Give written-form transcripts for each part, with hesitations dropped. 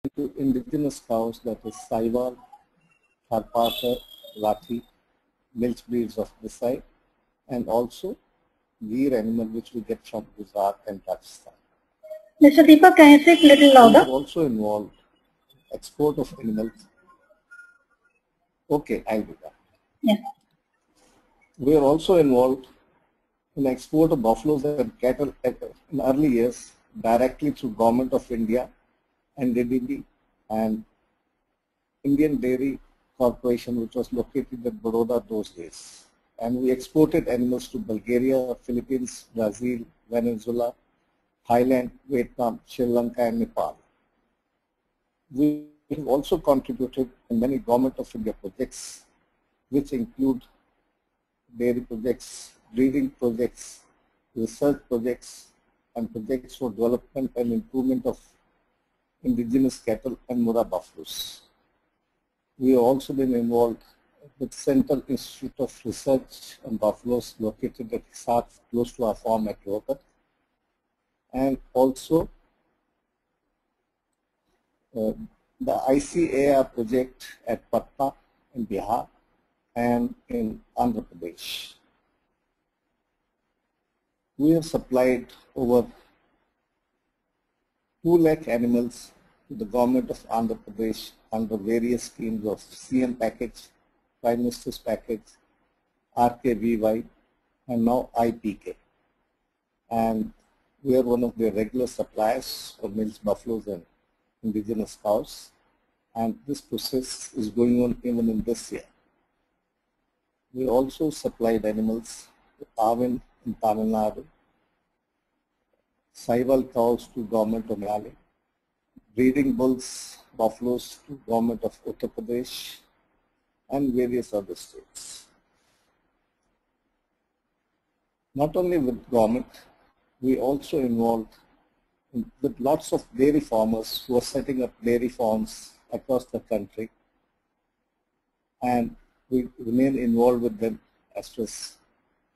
to indigenous cows, that is Saiwal, Tharparkar, Rathi, milch breeds of this side, and also Gir animal which we get from Gujarat and Rajasthan. Mr. Deepak, can you speak a little louder? We are also involved in export of animals. Okay, I'll do that. Yeah. We are also involved in export of buffaloes and cattle in early years directly through Government of India and DDB and Indian Dairy Corporation, which was located at Baroda those days. And we exported animals to Bulgaria, Philippines, Brazil, Venezuela, Thailand, Vietnam, Sri Lanka, and Nepal. We have also contributed in many Government of India projects, which include dairy projects, breeding projects, research projects, and projects for development and improvement of indigenous cattle and Murrah buffaloes. We have also been involved with Central Institute of Research on Buffaloes located at Hisar, close to our farm at Rohtak, and also the ICAR project at Patna in Bihar and in Andhra Pradesh. We have supplied over 2 lakh animals to the government of Andhra Pradesh under various schemes of CM package, Prime Minister's package, RKVY, and now IPK. And we are one of their regular suppliers for milch buffaloes and indigenous cows. And this process is going on even in this year. We also supplied animals to Arvind in Tamil Nadu, Saiwal cows to government of Mali, breeding bulls, buffaloes to government of Uttar Pradesh, and various other states. Not only with government, we also involved with lots of dairy farmers who are setting up dairy farms across the country, and we remain involved with them as far as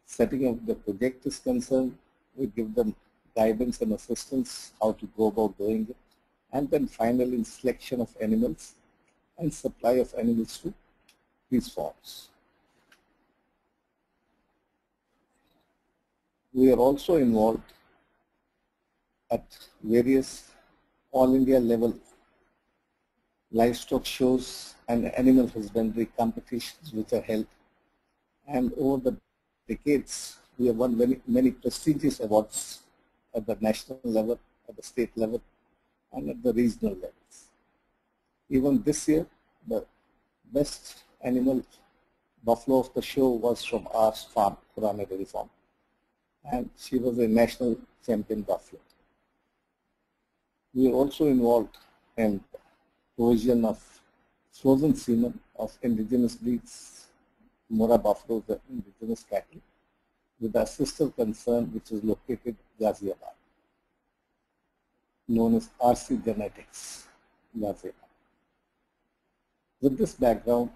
setting up the project is concerned. We give them guidance and assistance how to go about doing it, and then finally in selection of animals and supply of animals to these farms. We are also involved at various all India level livestock shows and animal husbandry competitions which are held, and over the decades we have won many prestigious awards at the national level, at the state level, and at the regional levels. Even this year, the best animal buffalo of the show was from our farm, Khurana Dairy Farm, and she was a national champion buffalo. We are also involved in provision of frozen semen of indigenous breeds, Murrah buffaloes, the indigenous cattle, with our sister concern which is located in Ghaziabad, known as RC Genetics, Ghaziabad. With this background,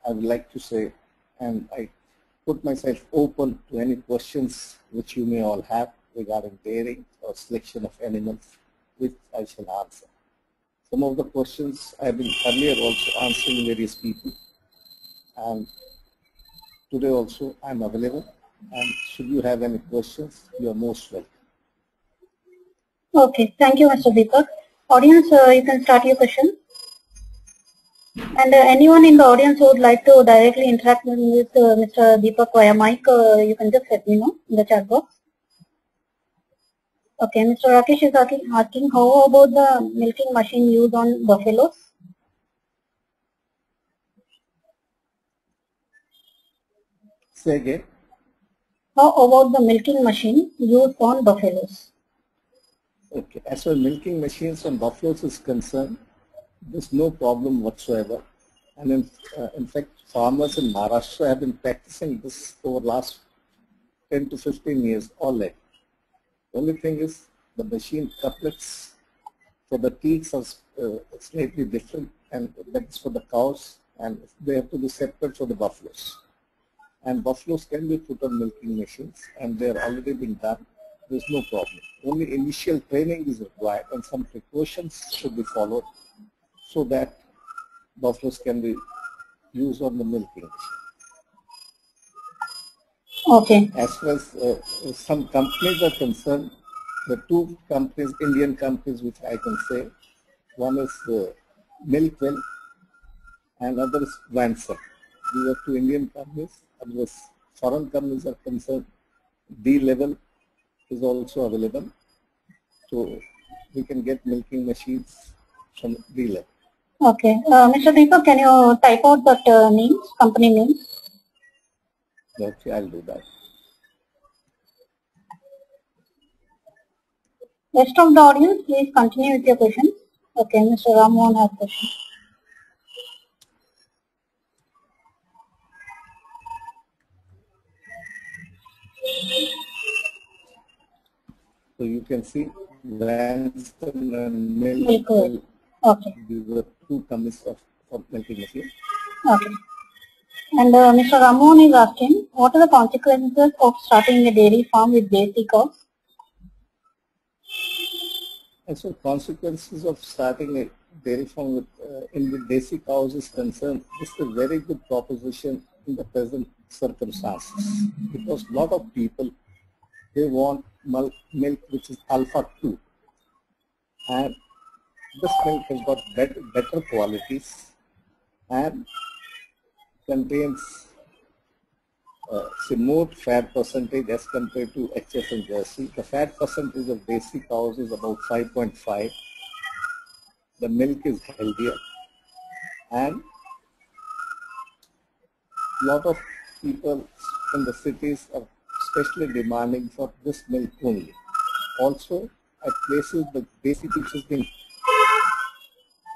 I would like to say, and I put myself open to any questions which you may all have regarding dairy or selection of animals, which I shall answer. Some of the questions I have been earlier also answering various people, and today also I am available, and should you have any questions, you are most welcome. Okay, thank you, Mr. Deepak. Audience, you can start your question. And anyone in the audience who would like to directly interact with Mr. Deepak via mic, you can just let me know in the chat box. Okay, Mr. Rakesh is asking how about the milking machine used on buffaloes? Say again. How about the milking machine used on buffaloes? Okay, as far as milking machines on buffaloes is concerned, there's no problem whatsoever. And in fact, farmers in Maharashtra have been practicing this over the last 10 to 15 years already. The only thing is the machine couplets for the teats are slightly different, and that's for the cows, and they have to be separate for the buffaloes. And buffaloes can be put on milking machines, and they are already being done. There's no problem. Only initial training is required, and some precautions should be followed so that buffaloes can be used on the milking. Okay. As far as some companies are concerned, the two companies, Indian companies, which I can say, one is Milkwell and other is Vanson. These are two Indian companies. As foreign companies are concerned, D level is also available. So we can get milking machines from D level. Okay. Mr. Deepak, can you type out that names, company names? Okay, I'll do that. Rest of the audience, please continue with your questions. Okay, Mr. Rammohan has question. So you can see Vanson and Milkwell. Okay. These are two companies of milking machine. Okay. And Mr. Ramon is asking, what are the consequences of starting a dairy farm with desi cows? And so consequences of starting a dairy farm with in the desi cows is concerned, this is a very good proposition in the present circumstances, because a lot of people, they want milk which is alpha 2, and this milk has got better qualities and contains more fat percentage as compared to HF and Jersey. The fat percentage of desi cows is about 5.5. The milk is healthier, and a lot of people in the cities are especially demanding for this milk only. Also, at places the desi which is being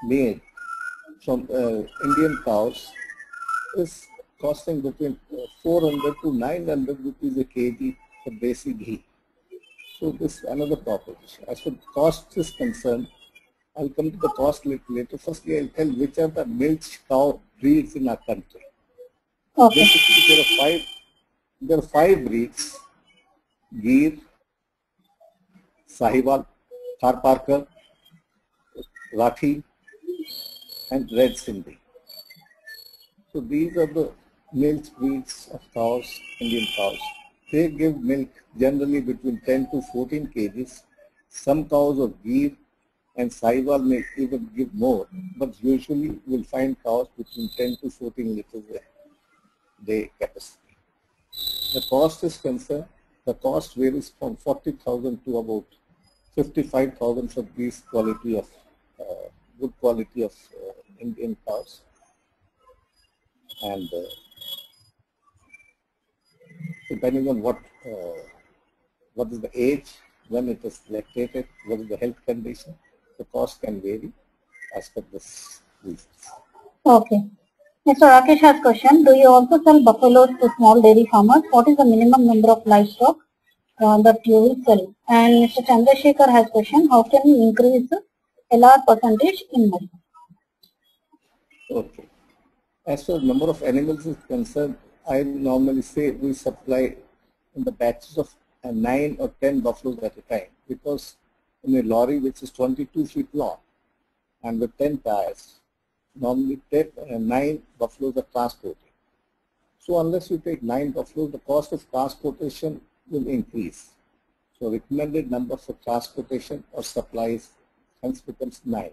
made from Indian cows is costing between 400 to 900 rupees a kg for desi ghee. So this is another proposition. As for cost is concerned, I'll come to the cost little later. Firstly, I'll tell which are the milch cow breeds in our country. Okay. Basically, there are five breeds: Gir, Sahiwal, Tharparkar, Rathi, and Red Sindhi. So these are the milk breeds of cows, Indian cows. They give milk generally between 10 to 14 kgs. Some cows of Gir and Sahiwal may even give more, but usually we'll find cows between 10 to 14 liters a day capacity. The cost is concerned, the cost varies from 40,000 to about 55,000 for these quality of good quality of Indian cows. And depending on what is the age, when it is lactated, what is the health condition, the cost can vary as per this reasons. Okay. Mr. Rakesh has question. Do you also sell buffaloes to small dairy farmers? What is the minimum number of livestock that you will sell? And Mr. Chandrasekhar has question. How can we increase the LR percentage in milk? Okay. As far as number of animals is concerned, I normally say we supply in the batches of 9 or 10 buffaloes at a time, because in a lorry which is 22 feet long and with 10 tires, normally 9 buffaloes are transported. So unless you take 9 buffaloes, the cost of transportation will increase. So recommended number for transportation or supplies hence becomes 9.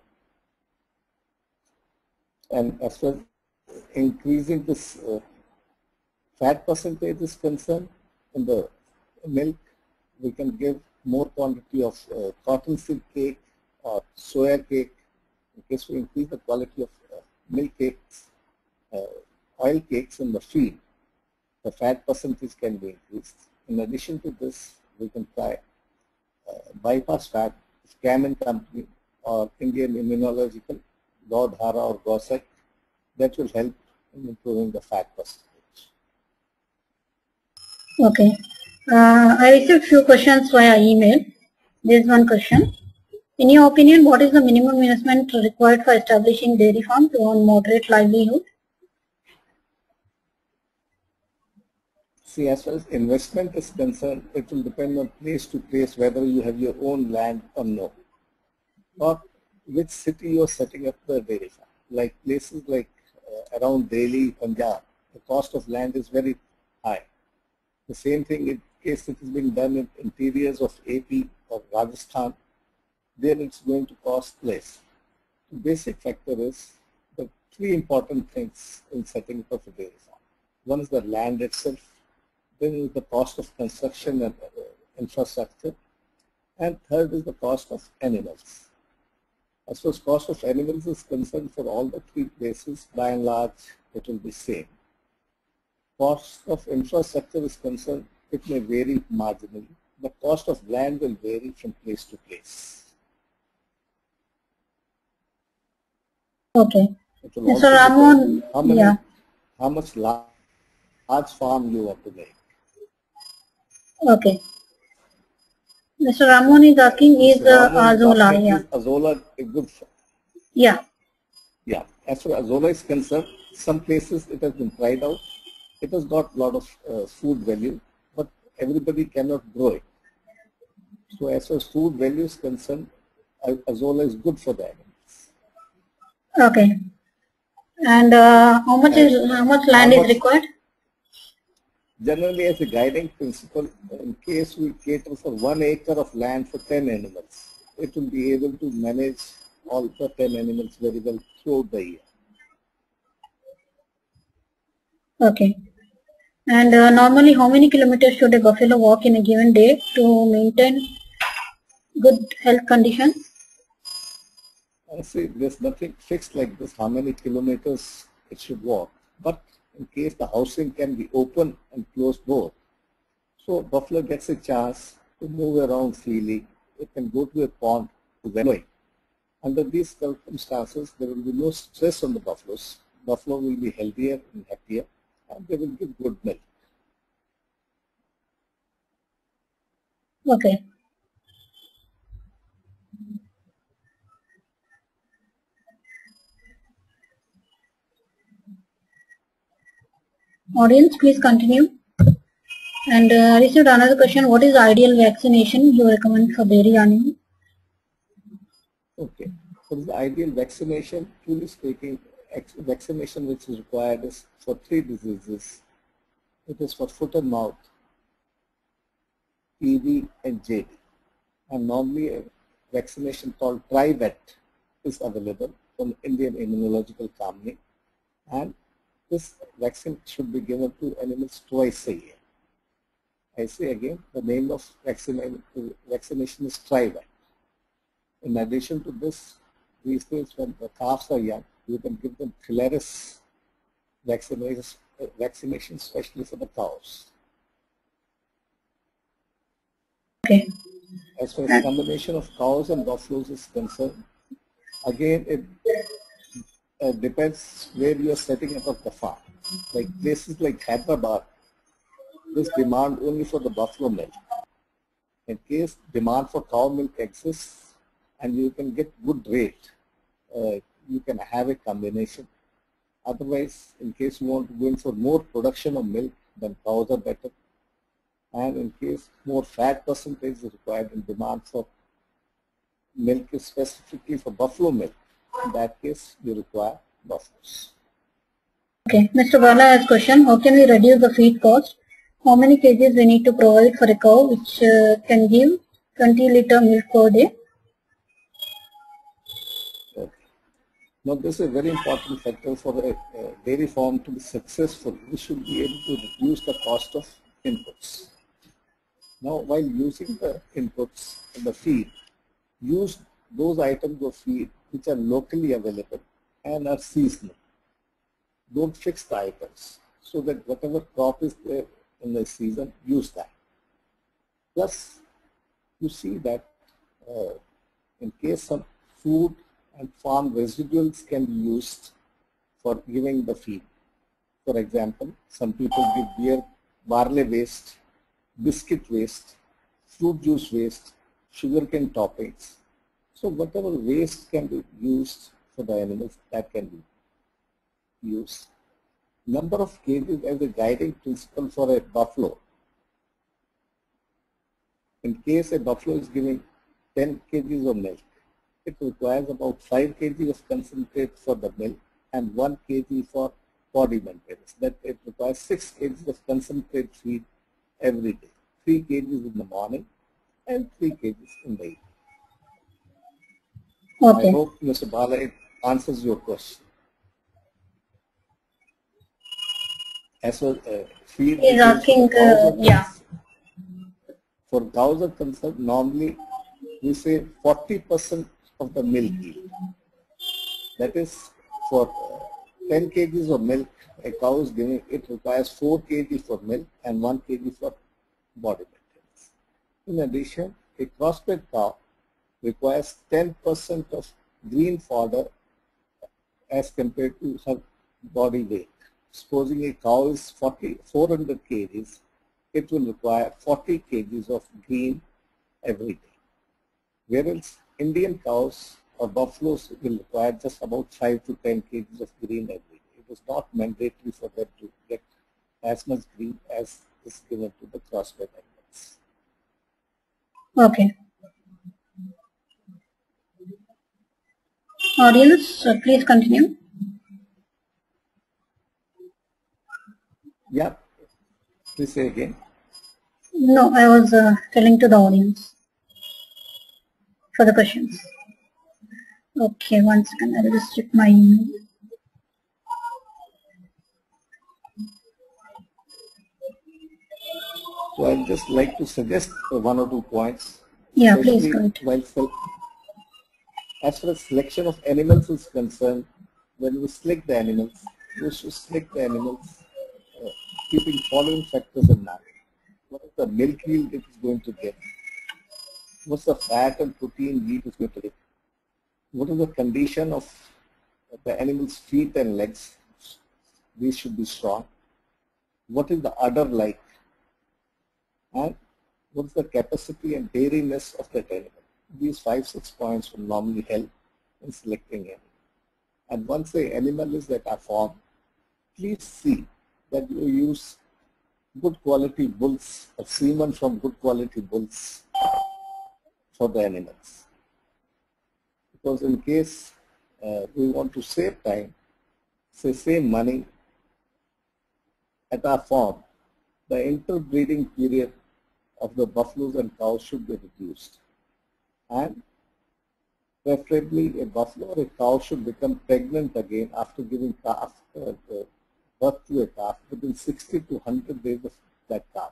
And as far as increasing this fat percentage is concerned, in the milk, we can give more quantity of cottonseed cake or soya cake in case we increase the quality of milk cakes, oil cakes in the feed. The fat percentage can be increased. In addition to this, we can try bypass fat, Canon company or Indian immunological, Gaudhara or Gosek, that will help in improving the fat percentage. Okay. I received few questions via email. There is one question. In your opinion, what is the minimum investment required for establishing dairy farm to earn moderate livelihood? See, as far as investment is concerned, it will depend on place to place whether you have your own land or no. But which city you are setting up the dairy farm. Like places like around Delhi, Punjab, the cost of land is very high. The same thing in case it is being done in interiors of AP or Rajasthan, then it's going to cost less. The basic factor is the three important things in setting up a dairy farm. One is the land itself, then is the cost of construction and infrastructure, and third is the cost of animals. As far as cost of animals is concerned, for all the three places, by and large, it will be same. Cost of infrastructure is concerned, it may vary marginally, but cost of land will vary from place to place. Okay. It will Mr. also Ramon, depend how much large farm you want to make. Okay. Mr. Ramon is asking, is Azola, Is Azola a good farm? Yeah. Yeah. As far as Azola is concerned, some places it has been tried out. It has got a lot of food value, but everybody cannot grow it. So as far as food value is concerned, Azola is good for the animals. Okay. And how much land is required? Generally, as a guiding principle, in case we cater for 1 acre of land for 10 animals, it will be able to manage all the 10 animals very well throughout the year. Okay. And normally, how many kilometers should a buffalo walk in a given day to maintain good health conditions? See, there's nothing fixed like this, how many kilometers it should walk. But in case the housing can be open and closed both, so buffalo gets a chance to move around freely. It can go to a pond to wellowing. Under these circumstances, there will be no stress on the buffaloes. Buffalo will be healthier and happier, and they will give good milk. Okay. Audience, please continue. And I received another question. What is the ideal vaccination you recommend for dairy animals? Okay. What is the ideal vaccination? Truly speaking, vaccination which is required is for 3 diseases. It is for foot and mouth, TB, and JD. And normally a vaccination called TriVet is available from Indian Immunological Company. And this vaccine should be given to animals twice a year. I say again, the name of vaccination is TriVet. In addition to this, these days when the calves are young, you can give them Filaris vaccination, especially for the cows. Okay. As far as combination of cows and buffaloes is concerned, again it depends where you are setting up the farm. Like places like Hyderabad, this demand only for the buffalo milk. In case demand for cow milk exists and you can get good rate, you can have a combination. Otherwise, in case you want to go in for more production of milk, then cows are better. And in case more fat percentage is required and demand for milk is specifically for buffalo milk, in that case you require buffaloes. Okay. Mr. Bala has a question. How can we reduce the feed cost? How many kgs we need to provide for a cow which can give 20-liter milk per day? Okay. Now this is a very important factor for a dairy farm to be successful. We should be able to reduce the cost of inputs. Now while using the inputs in the feed, use those items of feed which are locally available and are seasonal. Don't fix the items so that whatever crop is there in the season, use that. Plus, you see that in case some food and farm residuals can be used for giving the feed. For example, some people give barley waste, biscuit waste, fruit juice waste, sugarcane toppings. So whatever waste can be used for the animals, that can be used. Number of kgs as a guiding principle for a buffalo. In case a buffalo is giving 10 kgs of milk, it requires about 5 kg of concentrate for the milk and 1 kg for body maintenance. That it requires 6 kg of concentrate feed every day, 3 kg in the morning and 3 kg in the evening. Okay. I hope, Mr. Bala, it answers your question. As well, feed He's asking, yeah. For cows are concerned, normally we say 40% of the milk yield. That is, for 10 kgs of milk a cow is giving, it requires 4 kg for milk and 1 kg for body maintenance. In addition, a crossbred cow requires 10% of green fodder as compared to her body weight. Supposing a cow is 400 kgs, it will require 40 kgs of green every day. Whereas Indian cows or buffaloes will require just about 5 to 10 kgs of green every day. It is not mandatory for them to get as much green as is given to the crossbred animals. Okay. Audience, please continue. Yeah, please say again. No, I was telling to the audience for the questions. Okay, one second. I'll just check my email. So I'd just like to suggest 1 or 2 points. Yeah, please go ahead. As far as selection of animals is concerned, when we select the animals, we should select the animals keeping following factors in mind. What is the milk yield it is going to get? What's the fat and protein yield it is going to get? What is the condition of the animal's feet and legs? These should be strong. What is the udder like? And what is the capacity and dairiness of that animal? These 5-6 points will normally help in selecting animal. And once the animal is at a farm, please see that you use good quality bulls or semen from good quality bulls for the animals. Because in case we want to save time, save money at our farm, the interbreeding period of the buffaloes and cows should be reduced. And preferably a buffalo or a cow should become pregnant again after giving birth to a calf within 60 to 100 days of that calf.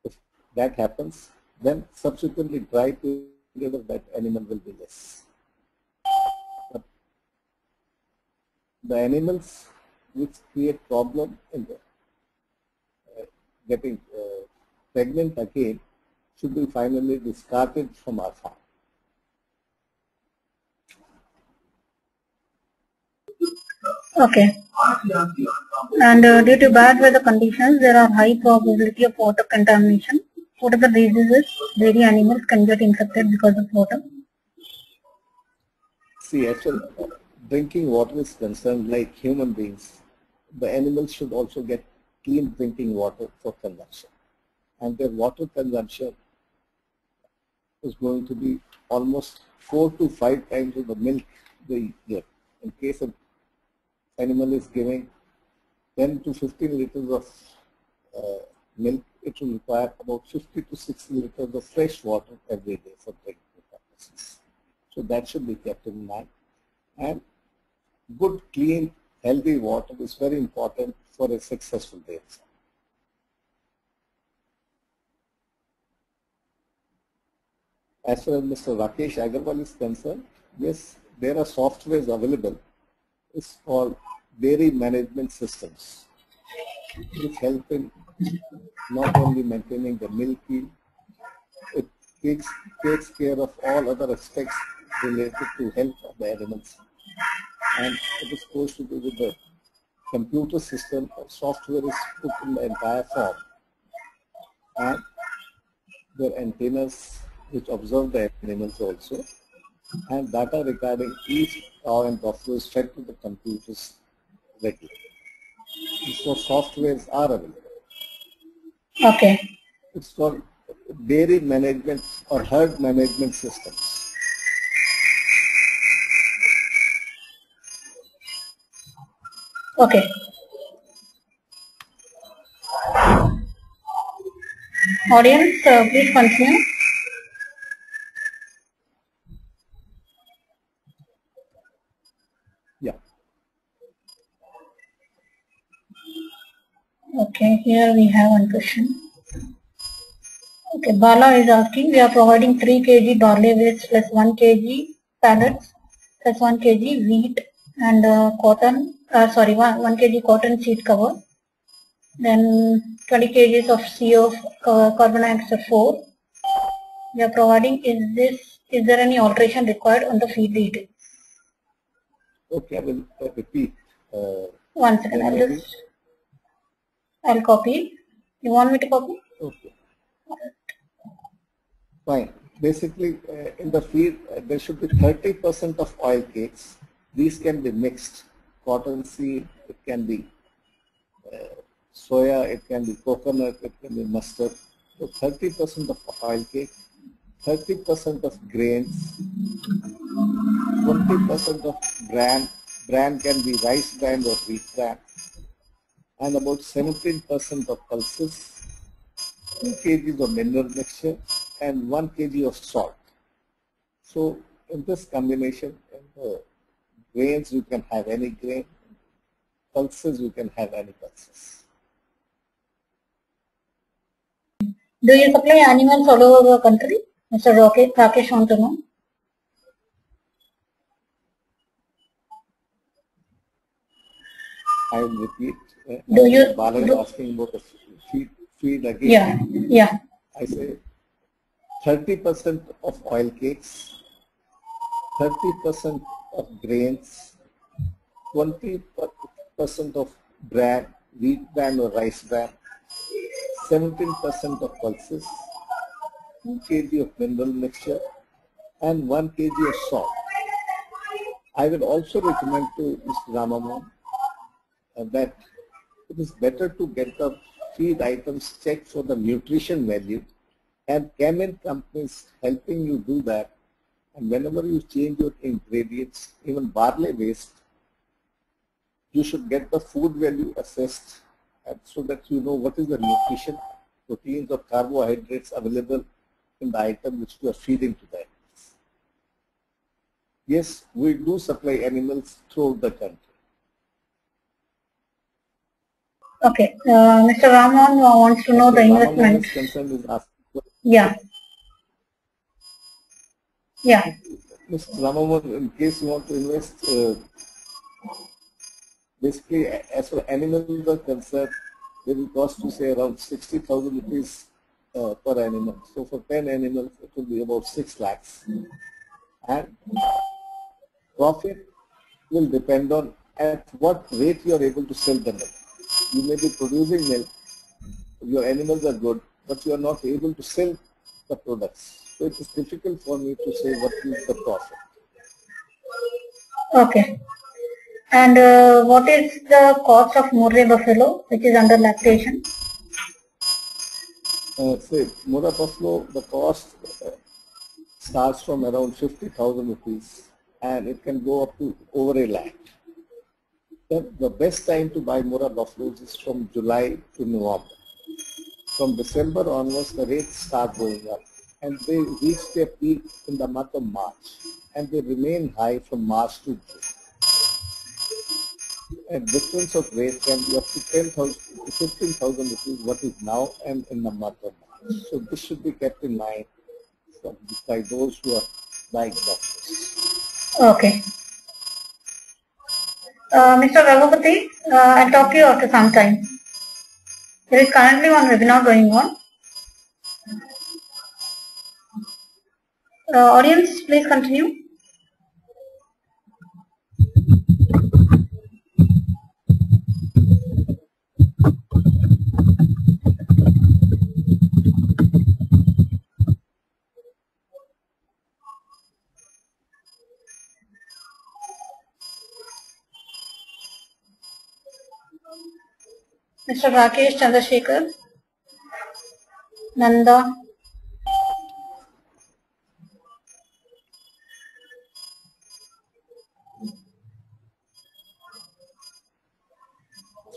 If that happens, then subsequently dry period of that animal will be less. But the animals which create problem in the getting pregnant again should be finally discarded from our farm. Okay. And due to bad weather conditions, there are high probability of water contamination. What are the diseases dairy animals can get infected because of water? See, actually, drinking water is concerned like human beings. The animals should also get clean drinking water for consumption. And their water consumption is going to be almost 4 to 5 times of the milk they get. In case of animal is giving 10 to 15 liters of milk, it will require about 50 to 60 liters of fresh water every day for drinking purposes. So that should be kept in mind. And good, clean, healthy water is very important for a successful dairy farm. As far as Mr. Rakesh Agarwal is concerned, yes, there are softwares available. It's called dairy management systems, which help in not only maintaining the milk yield, it takes care of all other aspects related to health of the animals. And it is supposed to be with the computer system or software is put in the entire farm. And there are antennas which observe the animals also. And data regarding each cow and buffalo is fed to the computers regularly. So softwares are available. Okay. It's called dairy management or herd management systems. Okay. Audience, please continue. Yeah. Okay, here we have one question. Okay, Bala is asking, we are providing 3 kg barley waste plus 1 kg pallets plus 1 kg wheat and cotton, 1 kg cotton seed cover. Then 20 kgs of CO carbon dioxide 4. We are providing, is there any alteration required on the feed detail? Okay, I will repeat. One second, I'll copy. You want me to copy? Okay. Fine. Basically, in the feed, there should be 30% of oil cakes. These can be mixed. Cotton seed, it can be soya, it can be coconut, it can be mustard. So 30% of oil cake, 30% of grains, 20% of bran can be rice bran or wheat bran, and about 17% of pulses, 2 kgs of mineral mixture, and 1 kg of salt. So in this combination, in the grains you can have any grain, pulses you can have any pulses. Do you supply animals all over the country? Mr. Rakesh want to know. I will repeat. Do you? Bala is asking about the feed again. Yeah, yeah. I say 30% of oil cakes, 30% of grains, 20% of bran, wheat bran or rice bran, 17% of pulses, 2 kg of mineral mixture, and 1 kg of salt. I will also recommend to Mr. Ramamohan that it is better to get the feed items checked for the nutrition value, and Camin companies helping you do that. And whenever you change your ingredients, even barley waste, you should get the food value assessed, and so that you know what is the nutrition, proteins or carbohydrates available in the item which you are feeding to the animals. Yes, we do supply animals throughout the country. Okay, Mr. Raman wants to know the investment. Yeah. Yeah. Mr. Ramamohan, in case you want to invest, basically, as for animals are concerned, they will cost you say around 60,000 rupees per animal. So for 10 animals, it will be about 6 lakhs. And profit will depend on at what rate you are able to sell the milk. You may be producing milk, your animals are good, but you are not able to sell the products. So it is difficult for me to say what is the profit. Okay. And what is the cost of Murray buffalo, which is under lactation? Say, Murray buffalo, the cost starts from around 50,000 rupees and it can go up to over a lakh. The best time to buy Murray buffaloes is from July to November. From December onwards, the rates start going up and they reach their peak in the month of March and they remain high from March to June. A difference of rate can be up to 10,000 to 15,000 rupees, what is now and in the month of March. So this should be kept in mind by those who are buying buffaloes. Okay. Mr. Raghupati, I'll talk to you after some time. There is currently one webinar going on. Audience, please continue. Mr. Rakesh Chandrasekhar, Nanda,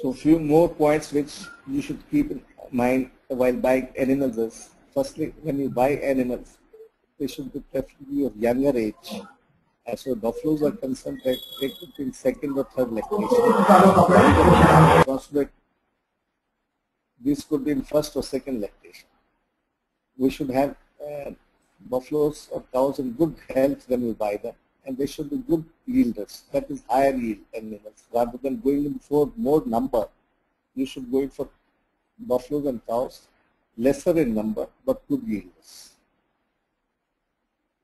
So few more points which you should keep in mind while buying animals is, firstly, when you buy animals, they should be preferably of younger age. As far as buffaloes are concerned, they take between second or third lactation. Prospect, this could be in first or second lactation. We should have buffaloes or cows in good health when we buy them, and they should be good yielders, that is higher yield animals. Rather than going in for more number, you should go in for buffaloes and cows, lesser in number but good yielders.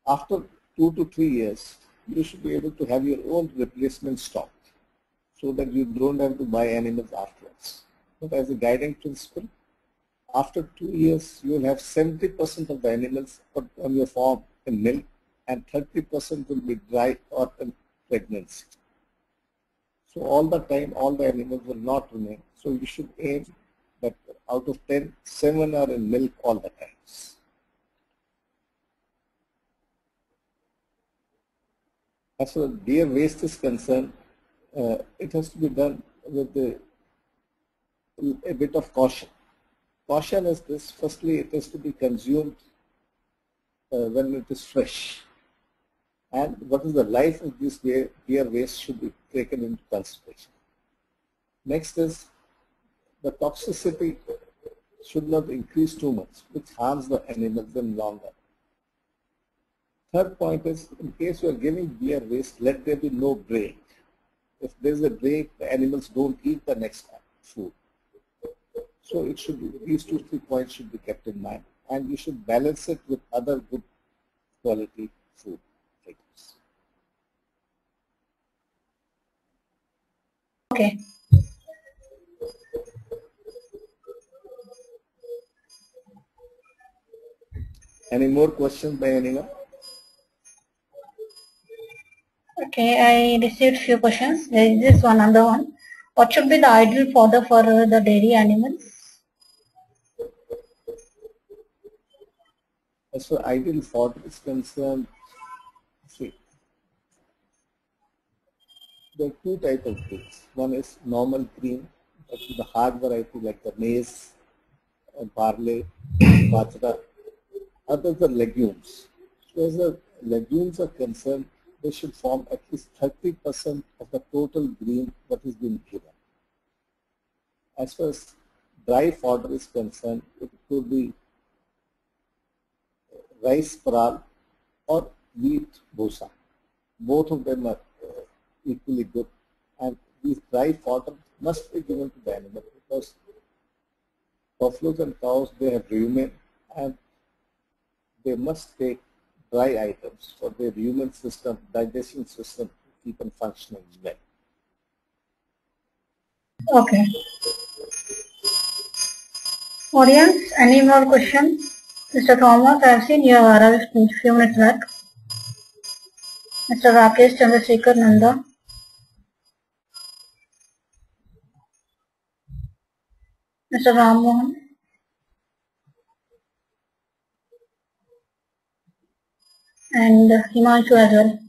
After 2 to 3 years, you should be able to have your own replacement stock so that you don't have to buy animals afterwards. But as a guiding principle, after 2 years, you will have 70% of the animals on your farm in milk and 30% will be dry or in pregnancy. So all the time, all the animals will not remain. So you should aim that out of 10, 7 are in milk all the times. As far as deer waste is concerned, it has to be done with a bit of caution. Caution is this: firstly, it has to be consumed when it is fresh. And what is the life of this deer waste should be taken into consideration. Next is the toxicity should not increase too much, which harms the animals in long run. Third point is, in case you are giving deer waste, let there be no break. If there is a break, the animals don't eat the next food. So it should be, these 2-3 points should be kept in mind, and you should balance it with other good quality food items. Okay. Any more questions by anyone? Okay, I received few questions. There is this one another one. What should be the ideal fodder for the dairy animals? As for ideal fodder is concerned, see, there are 2 types of grains. One is normal grain, that is the hard variety like the maize, barley, bajra. Others are legumes. So as the legumes are concerned, they should form at least 30% of the total grain that is being given. As far as dry fodder is concerned, it could be rice pearl or wheat bhusa. Both of them are equally good, and these dry fodder must be given to the animal because buffaloes and cows, they have rumen, and they must take dry items for their human system, digestion system to keep on functioning well. Okay. Audience, any more questions? Mr. Thomas, I have seen you have arrived a few minutes back. Mr. Rakesh Chandrasekhar Nanda. Mr. Ram Mohan. And Himanshu as well.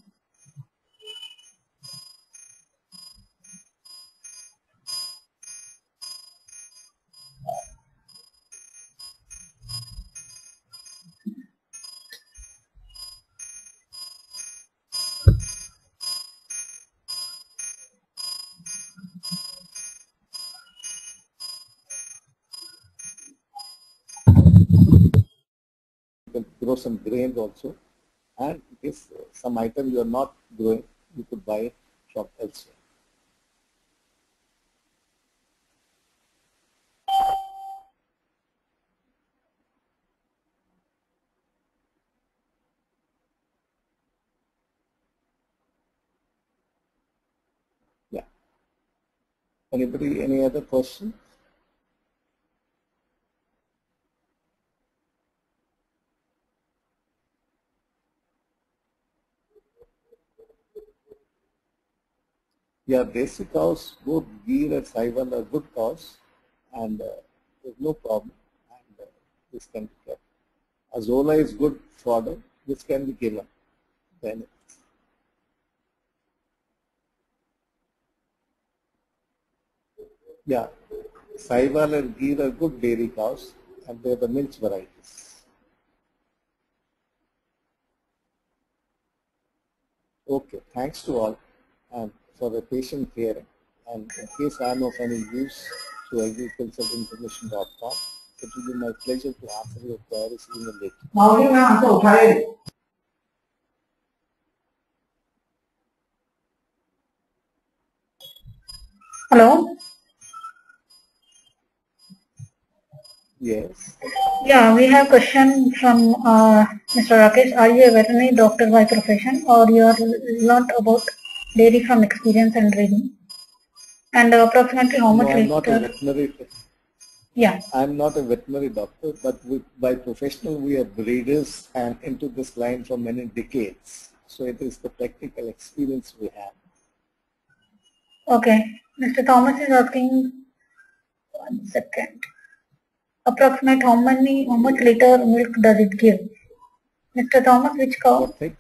You can grow some grains also, and in case some item you are not growing, you could buy it from elsewhere. Yeah. Anybody, any other question? Yeah, basic cows, both Gir and Saiwan are good cows, and there's no problem, and this can be kept. Azola is good fodder, this can be given. Then Yeah, Sahiwal and Gir are good dairy cows, and they're the milch varieties. Okay, thanks to all and for the patient hearing. And in case I am of any use to agricultureinformation.com, it will be my pleasure to answer your queries in a later. Hello. Yes. Yeah, we have question from Mr. Rakesh. Are you a veterinary doctor by profession, or you are learnt about dairy from experience and reading? And approximately how No, much I'm not a liter? veterinary. Yeah. I'm not a veterinary doctor, but by professional we are breeders and into this line for many decades. So it is the practical experience we have. Okay. Mr. Thomas is asking. 1 second. Approximate how much liter milk does it give? Mr. Thomas, which cow? What thing?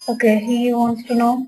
Okay, he wants to know